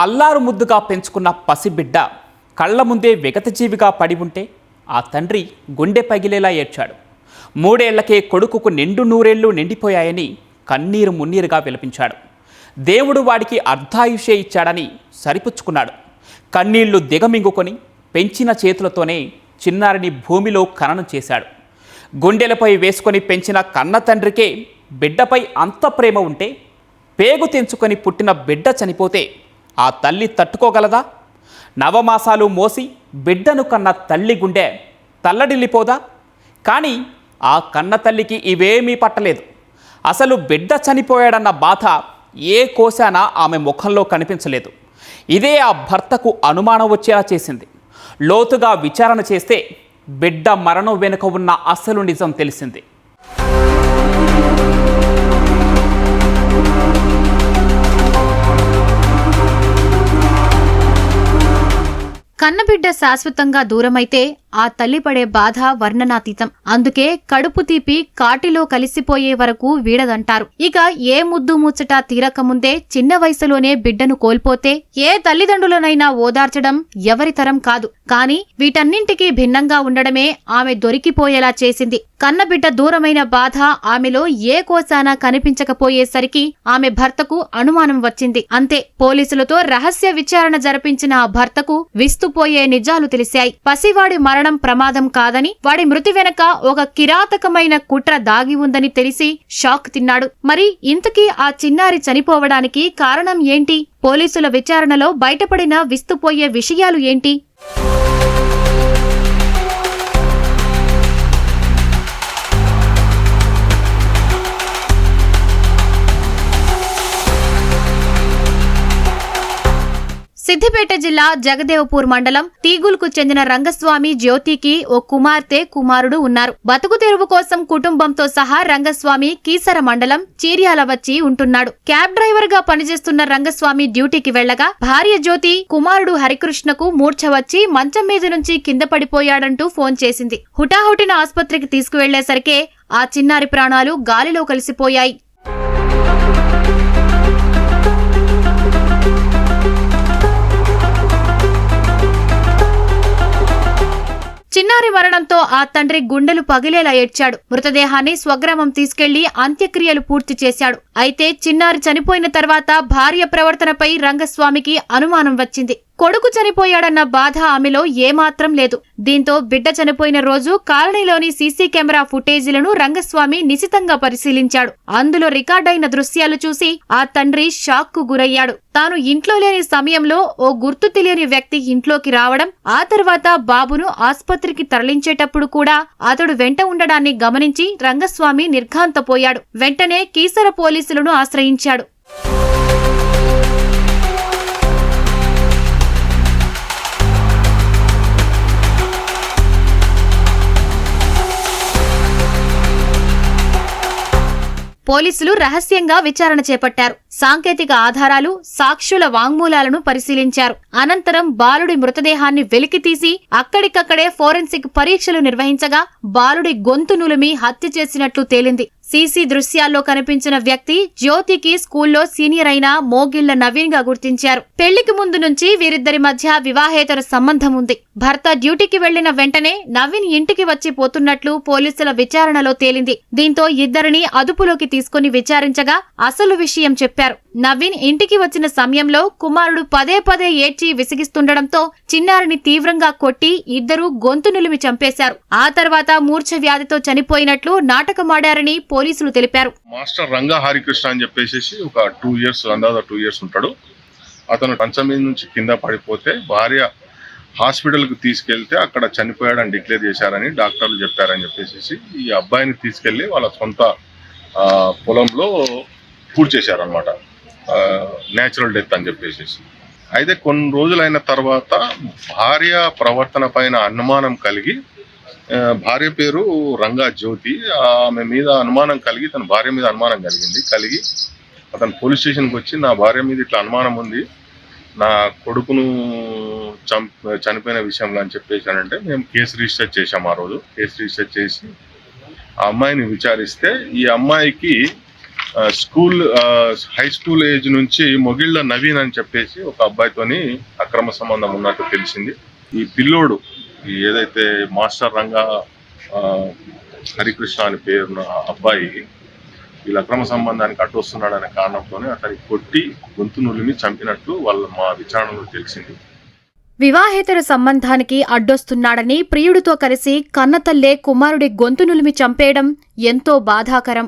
అల్లారు ముద్దుగా పెంచుకున్న పసిబిడ్డ కళ్ల ముందే విగతజీవిగా పడి ఉంటే ఆ తండ్రి గుండె పగిలేలా ఏడ్చాడు. 3 ఏళ్లకే కొడుకుకు నిండు నూరేళ్లు నిండిపోయాయని కన్నీరు మున్నీరుగా విలపించాడు. దేవుడు వాడికి అర్ధాయుషే ఇచ్చాడని సరిపుచ్చుకున్నాడు. కన్నీళ్లు దిగమింగుకొని పెంచిన చేతులతోనే చిన్నారిని భూమిలో ఖననం చేశాడు. గుండెలపై వేసుకొని పెంచిన కన్న తండ్రికే బిడ్డపై అంత ప్రేమ ఉంటే పేగు తెంచుకొని పుట్టిన బిడ్డ చనిపోతే ఆ తల్లి తట్టుకోగలదా? నవమాసాలు మోసి బిడ్డను కన్న తల్లి గుండె తల్లడిల్లిపోదా? కానీ ఆ కన్న తల్లికి ఇవేమీ పట్టలేదు. అసలు బిడ్డ చనిపోయాడన్న బాధ ఏ కోశాన ఆమె ముఖంలో కనిపించలేదు. ఇదే ఆ భర్తకు అనుమానం వచ్చేలా చేసింది. లోతుగా విచారణ చేస్తే బిడ్డ మరణం వెనుక ఉన్న అసలు నిజం తెలిసింది. కన్నబిడ్డ శాశ్వతంగా దూరమైతే ఆ తల్లి పడే బాధ వర్ణనాతీతం. అందుకే కడుపు తీపి కాటిలో కలిసిపోయే వరకు వీడదంటారు. ఇక ఏ ముద్దు ముచ్చట తీరకముందే చిన్న వయసులోనే బిడ్డను కోల్పోతే ఏ తల్లిదండ్రులనైనా ఓదార్చడం ఎవరి తరం కాదు. కానీ వీటన్నింటికీ భిన్నంగా ఉండడమే ఆమె దొరికిపోయేలా చేసింది. కన్నబిడ్డ దూరమైన బాధ ఆమెలో ఏ కోసానా కనిపించకపోయేసరికి ఆమె భర్తకు అనుమానం వచ్చింది. అంతే, పోలీసులతో రహస్య విచారణ జరిపించిన ఆ భర్తకు విస్తుపోయే నిజాలు తెలిశాయి. పసివాడి మరణం ప్రమాదం కాదని, వాడి మృతి వెనక ఒక కిరాతకమైన కుట్ర దాగి ఉందని తెలిసి షాక్ తిన్నాడు. మరి ఇంతకీ ఆ చిన్నారి చనిపోవడానికి కారణం ఏంటి? పోలీసుల విచారణలో బయటపడిన విస్తుపోయే విషయాలు ఏంటి? సిద్దిపేట జిల్లా జగదేవపూర్ మండలం తీగుల్కు చెందిన రంగస్వామి జ్యోతికి ఓ కుమార్తె కుమారుడు ఉన్నారు. బతుకు తెరువు కోసం కుటుంబంతో సహా రంగస్వామి కీసర మండలం చీర్యాల వచ్చి ఉంటున్నాడు. క్యాబ్ డ్రైవర్ గా పనిచేస్తున్న రంగస్వామి డ్యూటీకి వెళ్లగా భార్య జ్యోతి కుమారుడు హరికృష్ణకు మూర్ఛ వచ్చి మంచం మీద నుంచి కింద పడిపోయాడంటూ ఫోన్ చేసింది. హుటాహుటిన ఆసుపత్రికి తీసుకువెళ్లేసరికే ఆ చిన్నారి ప్రాణాలు గాలిలో కలిసిపోయాయి. చిన్నారి మరణంతో ఆ తండ్రి గుండెలు పగిలేలా ఏడ్చాడు. మృతదేహాన్ని స్వగ్రామం తీసుకెళ్లి అంత్యక్రియలు పూర్తి చేశాడు. అయితే చిన్నారి చనిపోయిన తర్వాత భార్య ప్రవర్తనపై రంగస్వామికి అనుమానం వచ్చింది. కొడుకు చనిపోయాడన్న బాధ ఆమెలో ఏమాత్రం లేదు. దీంతో బిడ్డ చనిపోయిన రోజు కాలనీలోని సీసీ కెమెరా ఫుటేజీలను రంగస్వామి నిశితంగా పరిశీలించాడు. అందులో రికార్డైన దృశ్యాలు చూసి ఆ తండ్రి షాక్ కు గురయ్యాడు. తాను ఇంట్లో లేని సమయంలో ఓ గుర్తు తెలియని వ్యక్తి ఇంట్లోకి రావడం, ఆ తర్వాత బాబును ఆసుపత్రికి తరలించేటప్పుడు కూడా అతడు వెంట ఉండడాన్ని గమనించి రంగస్వామి నిర్ఘాంతపోయాడు. వెంటనే కీసర పోలీసులను ఆశ్రయించాడు. పోలీసులు రహస్యంగా విచారణ చేపట్టారు. సాంకేతిక ఆధారాలు, సాక్షుల వాంగ్మూలాలను పరిశీలించారు. అనంతరం బాలుడి మృతదేహాన్ని వెలికితీసి అక్కడికక్కడే ఫోరెన్సిక్ పరీక్షలు నిర్వహించగా బాలుడి గొంతు నులిమి హత్య చేసినట్లు తేలింది. సీసీ దృశ్యాల్లో కనిపించిన వ్యక్తి జ్యోతికి స్కూల్లో సీనియర్ అయిన మోగిళ్ల నవీన్ గా గుర్తించారు. పెళ్లికి ముందు నుంచి వీరిద్దరి మధ్య వివాహేతర సంబంధం ఉంది. భర్త డ్యూటీకి వెళ్లిన వెంటనే నవీన్ ఇంటికి వచ్చి పోతున్నట్లు పోలీసుల విచారణలో తేలింది. దీంతో ఇద్దరిని అదుపులోకి తీసుకుని విచారించగా అసలు విషయం చెప్పారు. నవీన్ ఇంటికి వచ్చిన సమయంలో కుమారుడు పదే పదే ఏడ్చి విసిగిస్తుండటంతో చిన్నారిని తీవ్రంగా కొట్టి ఇద్దరూ గొంతు నులిమి చంపేశారు. ఆ తర్వాత మూర్ఛ వ్యాధితో చనిపోయినట్లు నాటకమాడారని పోలీసులు తెలిపారు. మాస్టర్ రంగా హరికృష్ణ అని చెప్పేసి ఒక 2 ఇయర్స్ ఉంటాడు. అతను మంచం మీద నుంచి కింద పడిపోతే భార్య హాస్పిటల్కి తీసుకెళ్తే అక్కడ చనిపోయాడని డిక్లేర్ చేశారని డాక్టర్లు చెప్పారని చెప్పేసి ఈ అబ్బాయిని తీసుకెళ్లి వాళ్ళ సొంత పొలంలో పూర్తి చేశారనమాట. న్యాచురల్ డెత్ అని చెప్పేసి. అయితే కొన్ని రోజులైన తర్వాత భార్య ప్రవర్తన పైన అనుమానం కలిగి, భార్య పేరు రంగా జ్యోతి, ఆమె మీద అనుమానం కలిగి తన భార్య మీద అనుమానం కలిగి అతను పోలీస్ స్టేషన్కి వచ్చి నా భార్య మీద ఇట్లా అనుమానం ఉంది, నా కొడుకును చనిపోయిన విషయంలో అని చెప్పేసానంటే మేము కేసు రిజిస్టర్ చేశాం. ఆ రోజు కేసు రిజిస్టర్ చేసి ఆ అమ్మాయిని విచారిస్తే ఈ అమ్మాయికి హై స్కూల్ ఏజ్ నుంచి మొగిళ్ళ నవీన్ అని చెప్పేసి ఒక అబ్బాయితోని అక్రమ సంబంధం ఉన్నట్టు తెలిసింది. ఈ పిల్లోడు ఏదైతే మాస్టర్ రంగా హరికృష్ణ అని పేరున్న అబ్బాయి వీళ్ళ అక్రమ సంబంధానికి అడ్డొస్తున్నాడు అనే కారణంతోనే అతనికి కొట్టి గొంతు నులిమి చంపినట్లు మా విచారణలో తెలిసింది. వివాహేతర సంబంధానికి అడ్డొస్తున్నాడని ప్రియుడితో కలిసి కన్నతల్లే కుమారుడి గొంతు నులిమి చంపేయడం ఎంతో బాధాకరం.